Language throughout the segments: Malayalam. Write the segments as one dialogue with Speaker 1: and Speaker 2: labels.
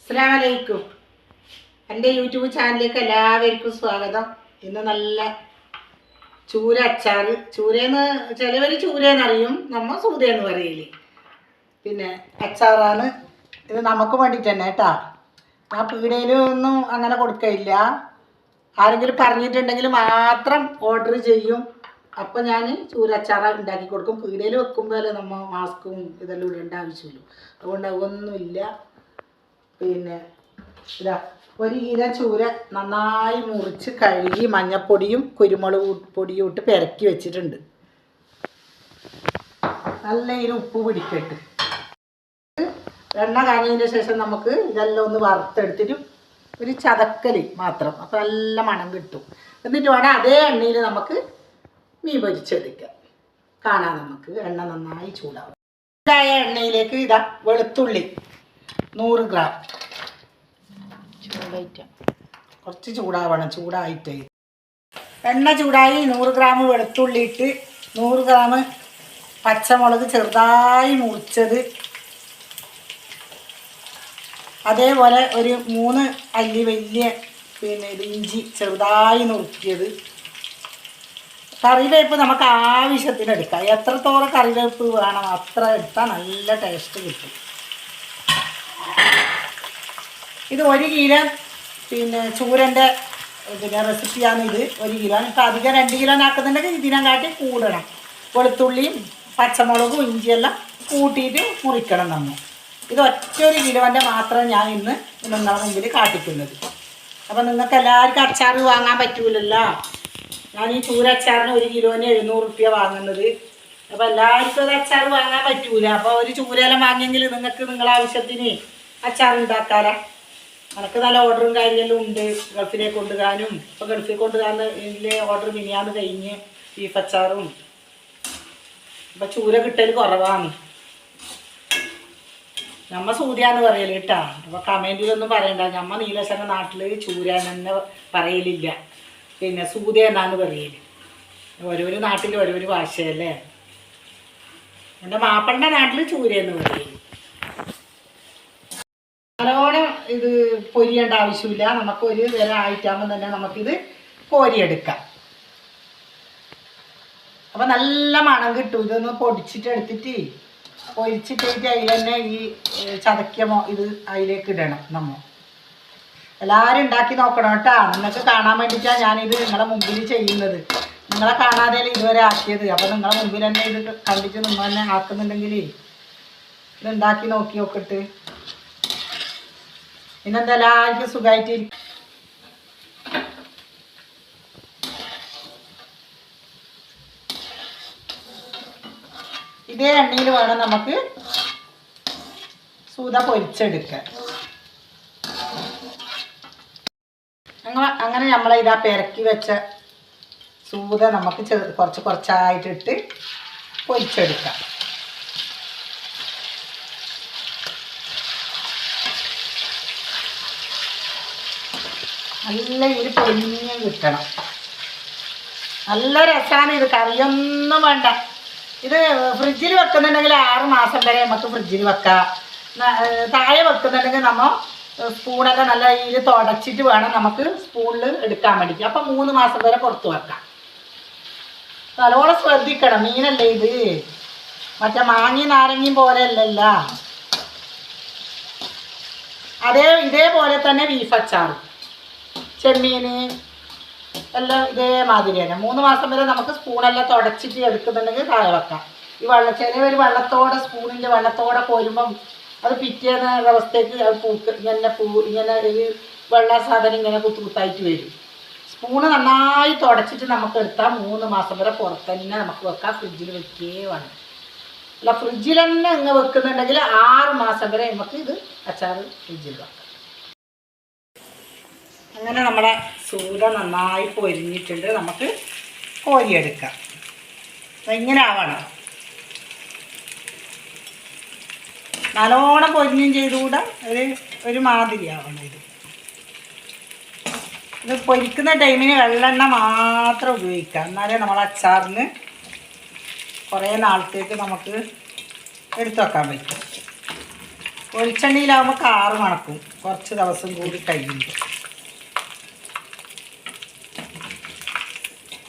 Speaker 1: അസ്സലാമു അലൈക്കും. എൻ്റെ യൂട്യൂബ് ചാനലിലേക്ക് എല്ലാവർക്കും സ്വാഗതം. ഇന്ന് നല്ല ചൂര അച്ചാർ. ചൂരയെന്ന് ചിലവർ ചൂരയെന്നറിയും, നമ്മൾ സൂതയെന്ന് പറയില്ലേ. പിന്നെ അച്ചാറാണ് ഇത്. നമുക്ക് വേണ്ടിയിട്ട് തന്നെ കേട്ടോ. ആ പീടികയിലൊന്നും അങ്ങനെ കൊടുക്കയില്ല. ആരെങ്കിലും പറഞ്ഞിട്ടുണ്ടെങ്കിൽ മാത്രം ഓർഡർ ചെയ്യും. അപ്പോൾ ഞാൻ ചൂര അച്ചാർ ഉണ്ടാക്കി കൊടുക്കും. പീടികയിൽ വെക്കുമ്പോൾ നമ്മൾ മാസ്കും ഇതെല്ലാം ഇടേണ്ട ആവശ്യമില്ല. അതുകൊണ്ട് അതൊന്നുമില്ല. പിന്നെ ഇതാ 1 കിലോ ചൂര നന്നായി മുറിച്ച് കഴുകി മഞ്ഞപ്പൊടിയും കുരുമുളക് പൊടിയും ഇട്ട് പെരക്കി വെച്ചിട്ടുണ്ട്. നല്ല ഇതിന് ഉപ്പ് പിടിക്കട്ട്. എണ്ണ കാഞ്ഞതിന് ശേഷം നമുക്ക് ഇതെല്ലാം ഒന്ന് വറുത്തെടുത്തിട്ട് ഒരു ചതക്കൽ മാത്രം, അപ്പോൾ നല്ല മണം കിട്ടും. എന്നിട്ട് വേണം അതേ എണ്ണയിൽ നമുക്ക് മീൻ പൊരിച്ചെടുക്കാം. കാണാം നമുക്ക് എണ്ണ നന്നായി ചൂടാവും. ഇതായ എണ്ണയിലേക്ക് ഇതാ വെളുത്തുള്ളി 100 ഗ്രാം. കുറച്ച് ചൂടാവണം. ചൂടായിട്ട് എണ്ണ ചൂടായി 100 ഗ്രാം വെളുത്തുള്ളി ഇട്ട് 100 ഗ്രാം പച്ചമുളക് ചെറുതായി മുറിച്ചത്, അതേപോലെ ഒരു 3 അല്ലി വലിയ ഇഞ്ചി ചെറുതായി നുറുക്കിയത്. കറിവേപ്പ് നമുക്ക് ആവശ്യത്തിന് എടുക്കാം. എത്രത്തോളം കറിവേപ്പ് വേണം അത്ര എടുത്താൽ നല്ല ടേസ്റ്റ് കിട്ടും. ഇത് 1 കിലോ ചൂരൻ്റെ റെസിപ്പിയാണ്. ഇത് 1 കിലോ. ഇപ്പം അധികം 2 കിലോ ആക്കുന്നുണ്ടെങ്കിൽ ഇതിനെക്കാട്ടി കൂടണം. വെളുത്തുള്ളിയും പച്ചമുളകും ഇഞ്ചിയെല്ലാം കൂട്ടിയിട്ട് മുറിക്കണം നമ്മൾ. ഇത് ഒറ്റ 1 കിലോൻ്റെ മാത്രം ഞാൻ ഇന്ന് നിങ്ങളുടെ മുമ്പിൽ കാട്ടിക്കുന്നത്. അപ്പം നിങ്ങൾക്ക് എല്ലാവർക്കും അച്ചാർ വാങ്ങാൻ പറ്റൂലല്ലോ. ഞാൻ ഈ ചൂര അച്ചാറിന് 1 കിലോന് 700 റുപ്യ വാങ്ങുന്നത്. അപ്പോൾ എല്ലാവർക്കും അത് അച്ചാർ വാങ്ങാൻ പറ്റൂല. അപ്പോൾ ഒരു ചൂരയെല്ലാം വാങ്ങിയെങ്കിൽ നിങ്ങൾക്ക് നിങ്ങളുടെ ആവശ്യത്തിന് അച്ചാർ ഉണ്ടാക്കാലോ. എനിക്ക് നല്ല ഓർഡറും കാര്യമെല്ലാം ഉണ്ട്. ഗൾഫിലേക്ക് കൊണ്ടുപോകാനും. ഇപ്പോൾ ഗൾഫിൽ കൊണ്ടുപോകാൻ ഇതിലെ ഓർഡർ മിനിയാന്ന് കഴിഞ്ഞ് ബീഫ് അച്ചാറും. ഇപ്പം ചൂര കിട്ടൽ കുറവാണ്. നമ്മ സൂര്യാന്ന് പറയല് കേട്ടോ. അപ്പോൾ കമൻറ്റിലൊന്നും പറയണ്ട. നമ്മ നീലശന്റെ നാട്ടിൽ ചൂരാനെന്നെ പറയലില്ല, പിന്നെ സൂര്യ എന്നാണ് പറയല്. ഓരോരോ നാട്ടിൽ ഓരോരോ ഭാഷയല്ലേ. എൻ്റെ മാപ്പൻ്റെ നാട്ടിൽ ചൂരയെന്ന് പറയല്. നല്ലോണം ഇത് പൊരിയേണ്ട ആവശ്യമില്ല. നമുക്ക് ഒരു വില ആയിട്ടാകുമ്പോൾ തന്നെ നമുക്കിത് കോരിയെടുക്കാം. അപ്പം നല്ല മണം കിട്ടും. ഇതൊന്ന് പൊടിച്ചിട്ട് എടുത്തിട്ട് പൊരിച്ചിട്ടേക്ക് അതിൽ തന്നെ ഈ ചതയ്ക്കമോ ഇത് അതിലേക്ക് ഇടണം. നമ്മൾ എല്ലാവരും ഉണ്ടാക്കി നോക്കണം കേട്ടോ. നിങ്ങൾക്ക് കാണാൻ വേണ്ടിയിട്ടാണ് ഞാനിത് നിങ്ങളെ മുമ്പിൽ ചെയ്യുന്നത്. നിങ്ങളെ കാണാതെ ഇതുവരെ ആക്കിയത്. അപ്പം നിങ്ങളെ മുമ്പിൽ തന്നെ ഇത് കണ്ടിട്ട് നിങ്ങൾ തന്നെ ആക്കുന്നുണ്ടെങ്കിൽ ഇത് ഉണ്ടാക്കി നോക്കി നോക്കിയിട്ട് പിന്നെന്താ എല്ലാവർക്കും സുഖമായിട്ടിരിക്കും. ഇതേ എണ്ണയിൽ വേണം നമുക്ക് സൂത പൊരിച്ചെടുക്കാൻ. അങ്ങനെ നമ്മളിതാ പെരക്കി വെച്ച സൂത നമുക്ക് കുറച്ച് കുറച്ചായിട്ടിട്ട് പൊരിച്ചെടുക്കാം. നല്ല ഇത് പൊരിഞ്ഞ് കിട്ടണം. നല്ല രസമാണ് ഇത്. കറിയൊന്നും വേണ്ട. ഇത് ഫ്രിഡ്ജിൽ വെക്കുന്നുണ്ടെങ്കിൽ 6 മാസം വരെ നമുക്ക് ഫ്രിഡ്ജിൽ വെക്കാം. താഴെ വെക്കുന്നുണ്ടെങ്കിൽ നമ്മൾ സ്പൂണൊക്കെ നല്ല ഇതിൽ തുടച്ചിട്ട് വേണം നമുക്ക് സ്പൂണിൽ എടുക്കാൻ വേണ്ടിയിട്ട്. അപ്പം 3 മാസം വരെ പുറത്ത് വെക്കാം. നല്ലോണം ശ്രദ്ധിക്കണം. മീനല്ലേ ഇത്, മറ്റേ മാങ്ങയും നാരങ്ങയും പോലെ അല്ലല്ലോ. ഇതേപോലെ തന്നെ ബീഫ് അച്ചാറും ചെമ്മീൻ എല്ലാം ഇതേമാതിരി തന്നെ 3 മാസം വരെ നമുക്ക് സ്പൂണെല്ലാം തുടച്ചിട്ട് എടുക്കുന്നുണ്ടെങ്കിൽ താഴെ വെക്കാം. ഈ ചിലവർ വെള്ളത്തോടെ സ്പൂണിൻ്റെ വെള്ളത്തോടെ കോരുമ്പം അത് പിറ്റേന്ന അവസ്ഥയ്ക്ക് അത് ഇങ്ങനെ ഒരു വെള്ള സാധനം ഇങ്ങനെ കുത്തായിട്ട് വരും. സ്പൂണ് നന്നായി തുടച്ചിട്ട് നമുക്ക് എടുത്താൽ 3 മാസം വരെ പുറത്ത് തന്നെ നമുക്ക് വെക്കാം. ഫ്രിഡ്ജിൽ വെക്കേ വേണം. അല്ല ഫ്രിഡ്ജിൽ തന്നെ ഇങ്ങനെ വെക്കുന്നുണ്ടെങ്കിൽ 6 മാസം വരെ നമുക്ക് ഇത് അച്ചാർ ഫ്രിഡ്ജിൽ വെക്കാം. അങ്ങനെ നമ്മുടെ സൂത നന്നായി പൊരിഞ്ഞിട്ടുണ്ട്. നമുക്ക് കോരിയെടുക്കാം. ഇങ്ങനെ ആവണം. നല്ലോണം പൊരിഞ്ഞും ചെയ്തുകൂടാ, ഒരു മാതിരി ആവണം. ഇത് പൊരിക്കുന്ന ടൈമിന് വെള്ളെണ്ണ മാത്രം ഉപയോഗിക്കാം. എന്നാലേ നമ്മൾ അച്ചാറിന് കുറേ നാളത്തേക്ക് നമുക്ക് എടുത്തു വെക്കാൻ പറ്റും. വെളിച്ചെണ്ണയിലാവുമ്പോൾ കാറ് മണക്കും കുറച്ച് ദിവസം കൂടി കഴിയുമ്പോൾ.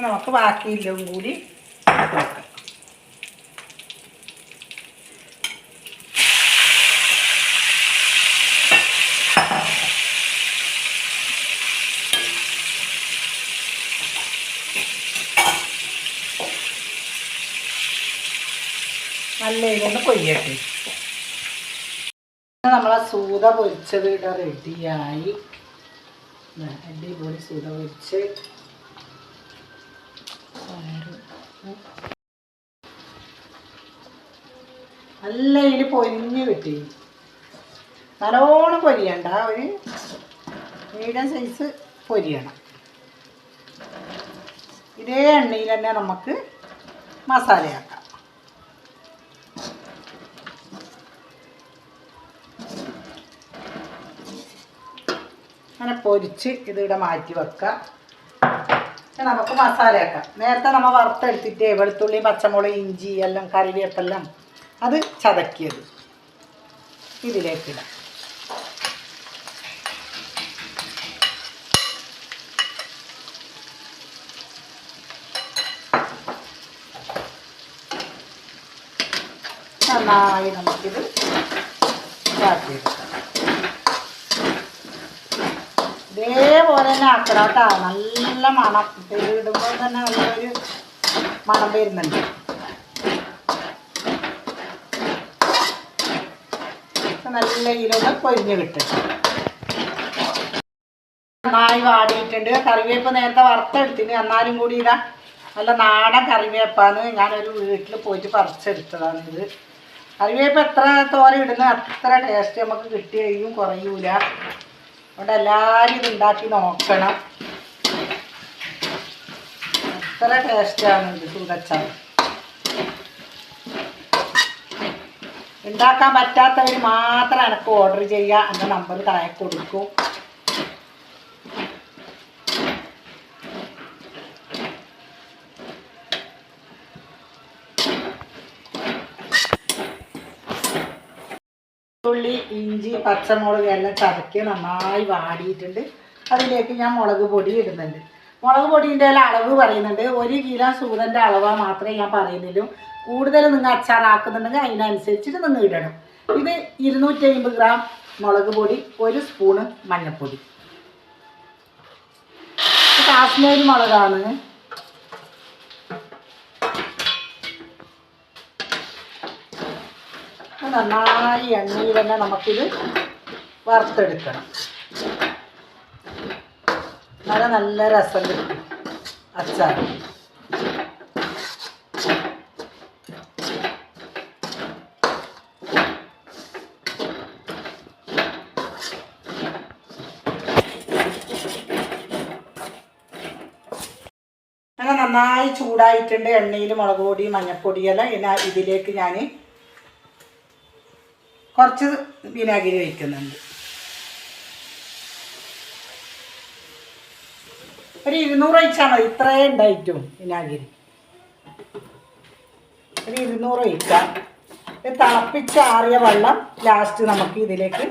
Speaker 1: നമുക്ക് ബാക്കിയില്ലതും കൂടി വെക്കാം. നല്ല ഇതൊന്ന് പൊരിയട്ടെ. നമ്മളെ സൂത പൊരിച്ചത് ഇവിടെ റെഡിയായി. അടിപൊളി സൂത പൊരിച്ച് നല്ല ഇതിൽ പൊരിഞ്ഞ് കിട്ടി. നല്ലോണം പൊരിയണ്ട, ഒരു മീഡിയം സൈസ് പൊരിയണം. ഇതേ എണ്ണയിൽ തന്നെ നമുക്ക് മസാലയാക്കാം. അങ്ങനെ പൊരിച്ച് ഇതിവിടെ മാറ്റി വെക്കാം. നമുക്ക് മസാലയാക്കാം. നേരത്തെ നമ്മൾ വറുത്തെടുത്തിട്ട് വെളുത്തുള്ളി, പച്ചമുളക്, ഇഞ്ചി എല്ലാം കറിവേപ്പെല്ലാം അത് ചതക്കിയത് ഇതിലേക്കിടാം. നന്നായി നമുക്കിത് ഇതാക്കിയെടുക്കാം. ഇതേപോലെ തന്നെ ആക്കണം കേട്ടോ. നല്ല മണം ഇടുമ്പോൾ തന്നെ നല്ലൊരു മണം വരുന്നുണ്ട്. നല്ല ഇതിലൊന്ന് പൊരിഞ്ഞ് കിട്ടും. നന്നായി വാടിയിട്ടുണ്ട്. കറിവേപ്പ് നേരത്തെ വറുത്തെടുത്തിന്, എന്നാലും കൂടി ഇടാം. നല്ല നാടൻ കറിവേപ്പാണ്. ഞാനൊരു വീട്ടിൽ പോയിട്ട് പറിച്ചെടുത്തതാണ് ഇത്. കറിവേപ്പ് എത്ര തോര ഇടുന്ന അത്ര ടേസ്റ്റ് നമുക്ക് കിട്ടി കഴിയും, കുറയൂല. അതുകൊണ്ട് എല്ലാവരും ഇത് ഉണ്ടാക്കി നോക്കണം. അത്ര ടേസ്റ്റാണ് ഇത് സൂതച്ചാർ. ഉണ്ടാക്കാൻ പറ്റാത്തവർ മാത്രം എനിക്ക് ഓർഡർ ചെയ്യുക. എൻ്റെ നമ്പർ താഴെ കൊടുക്കും. ഉള്ളി, ഇഞ്ചി, പച്ചമുളക് എല്ലാം ചതക്കി നന്നായി വാടിയിട്ടുണ്ട്. അതിലേക്ക് ഞാൻ മുളക് പൊടി ഇടുന്നുണ്ട്. മുളക് പൊടീൻ്റെ അളവ് പറയുന്നുണ്ട്. 1 കിലോ സൂതൻ്റെ അളവ് മാത്രമേ ഞാൻ പറയുന്നുള്ളൂ. കൂടുതൽ നിങ്ങൾ അച്ചാറാക്കുന്നുണ്ടെങ്കിൽ അതിനനുസരിച്ചിട്ട് നിങ്ങൾ ഇടണം. ഇത് 250 ഗ്രാം മുളക് പൊടി, 1 സ്പൂണ് മഞ്ഞൾപ്പൊടി. കാശ്മീരി മുളകാണ്. നന്നായി എണ്ണയിൽ തന്നെ നമുക്കിത് വറുത്തെടുക്കണം. നല്ല രസം കിട്ടും അച്ചാർ. അങ്ങനെ നന്നായി ചൂടായിട്ടുണ്ട്. എണ്ണയിൽ മുളക് പൊടി, മഞ്ഞൾപ്പൊടിയെല്ലാം ഇതിലേക്ക് ഞാൻ കുറച്ച് വിനാഗിരി ഒഴിക്കുന്നുണ്ട്. ഒരു 200 ഒഴിച്ചാൽ മതി. ഇത്രയും ഉണ്ടായിട്ടും വിനാഗിരി ഒരു 200 ഒഴിക്കാം. തിളപ്പിച്ചാറിയ വെള്ളം ലാസ്റ്റ് നമുക്ക് ഇതിലേക്ക്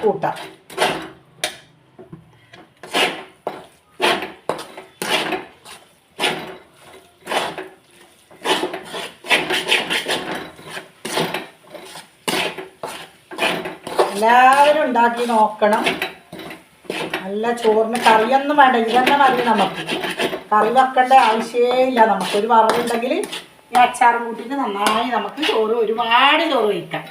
Speaker 1: കൂട്ടാം. എല്ലാവരും ഉണ്ടാക്കി നോക്കണം. നല്ല ചോറിന് കറിയൊന്നും വേണ്ട, ഇതന്നെ മതി. നമുക്ക് കറി വെക്കേണ്ട ആവശ്യമേ ഇല്ല. നമുക്കൊരു വറവുണ്ടെങ്കിൽ ഈ അച്ചാറും കൂട്ടിയിട്ട് നന്നായി നമുക്ക് ഒരുപാട് ചോറ് വയ്ക്കാം.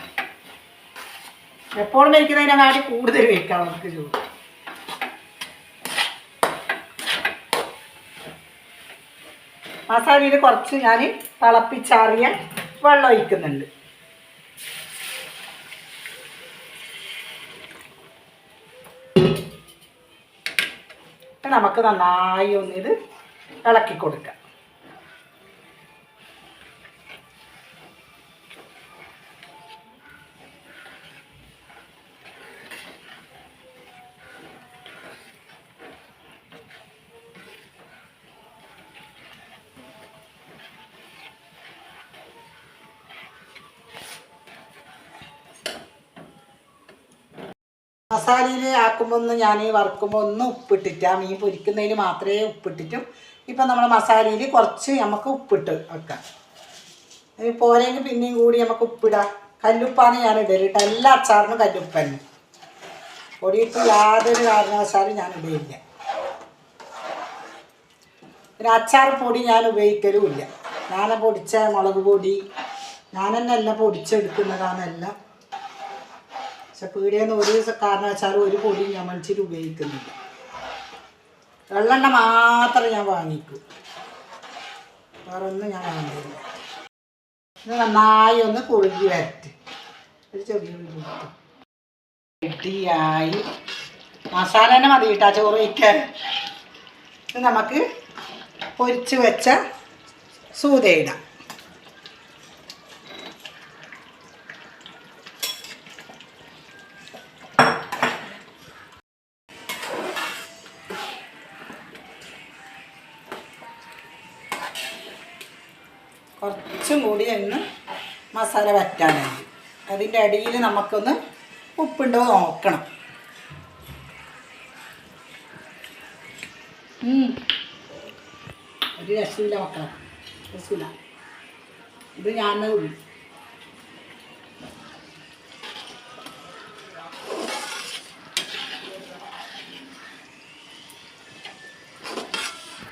Speaker 1: എപ്പോഴും വയ്ക്കുന്നതിനെക്കാട്ടി കൂടുതൽ വയ്ക്കാം നമുക്ക് ചോറ്. മസാലയിൽ കുറച്ച് ഞാൻ തിളപ്പിച്ചാറിയ വെള്ളം ഒഴിക്കുന്നുണ്ട്. നമുക്ക് നന്നായി ഒന്നിത് ഇളക്കി കൊടുക്കാം. മസാലയിൽ ആക്കുമ്പോൾ ഒന്ന് ഞാൻ വറുക്കുമ്പോൾ ഒന്ന് ഉപ്പിട്ടിട്ട് മീൻ പൊരിക്കുന്നതിൽ മാത്രമേ ഉപ്പിട്ടിട്ടും ഇപ്പം നമ്മൾ മസാലയിൽ കുറച്ച് നമുക്ക് ഉപ്പിട്ട് വെക്കാം. പോരെങ്കിൽ പിന്നെയും കൂടി നമുക്ക് ഉപ്പിടാം. കല്ലുപ്പാണ് ഞാൻ ഇടല് കേട്ടോ. എല്ലാ അച്ചാറിനും കല്ലുപ്പന്നെ. പൊടിയിട്ട് യാതൊരു കാരണവശാലും ഞാൻ ഇടയില്ല. പിന്നെ അച്ചാർ പൊടി ഞാൻ ഉപയോഗിക്കലുമില്ല. ഞാൻ പൊടിച്ച മുളക് പൊടി ഞാൻ തന്നെ എല്ലാം പൊടിച്ചെടുക്കുന്നതാണെല്ലാം. പക്ഷെ പീടികയിൽ നിന്ന് ഒരു കാരണവശാലും ഒരു പൊടി ഞാൻ മനുഷ്യർ ഉപയോഗിക്കുന്നില്ല. വെള്ളെണ്ണ മാത്രം ഞാൻ വാങ്ങിക്കും, വേറെ ഒന്നും ഞാൻ വാങ്ങില്ല. ഇത് നന്നായി ഒന്ന് കുറുകി വരട്ടെ. ഒരു ചെറിയ റെഡിയായി. മസാല തന്നെ മതി കേട്ടോ ചോറ് വയ്ക്കാൻ. ഇത് നമുക്ക് പൊരിച്ച് വെച്ച സൂതയിടാം. കുറച്ചും കൂടി ഒന്ന് മസാല വറ്റാനായി. അതിൻ്റെ അടിയിൽ നമുക്കൊന്ന് ഉപ്പുണ്ടോ നോക്കണം. ഒരു രസമില്ല മക്കളെ, രസമില്ല. ഇത് ഞാൻ ഉള്ളു.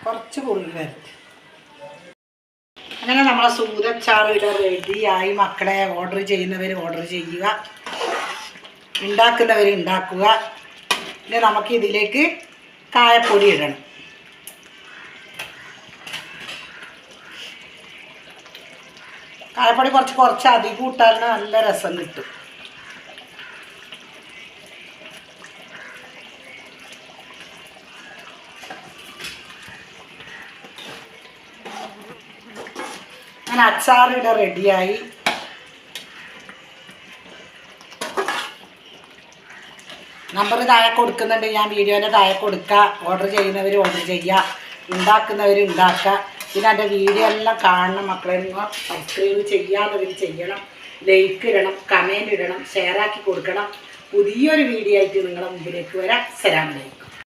Speaker 1: കുറച്ച് കുറുകി വരും. അങ്ങനെ നമ്മളെ സൂതച്ചാർ ഇവിടെ റെഡിയായി മക്കളെ. ഓർഡർ ചെയ്യുന്നവർ ഓർഡർ ചെയ്യുക, ഉണ്ടാക്കുന്നവർ ഉണ്ടാക്കുക. പിന്നെ നമുക്ക് ഇതിലേക്ക് കായപ്പൊടി ഇടണം. കായപ്പൊടി കുറച്ച് അധികം ഇട്ടാൽ നല്ല രസം കിട്ടും. അങ്ങനെ അച്ചാർ ഇവിടെ റെഡിയായി. നമ്പർ താഴെ കൊടുക്കുന്നുണ്ട്, ഞാൻ വീഡിയോൻ്റെ താഴെ കൊടുക്കുക. ഓർഡർ ചെയ്യുന്നവർ ഓർഡർ ചെയ്യുക, ഉണ്ടാക്കുന്നവർ ഉണ്ടാക്കുക. പിന്നെ എൻ്റെ വീഡിയോ എല്ലാം കാണണം മക്കളെ. നിങ്ങൾ സബ്സ്ക്രൈബ് ചെയ്യാത്തവർ ചെയ്യണം, ലൈക്ക് ഇടണം, കമൻറ്റ് ഇടണം, ഷെയറാക്കി കൊടുക്കണം. പുതിയൊരു വീഡിയോ ആയിട്ട് നിങ്ങളുടെ മുമ്പിലേക്ക് വരാം. അസ്സലാമു അലൈക്കും.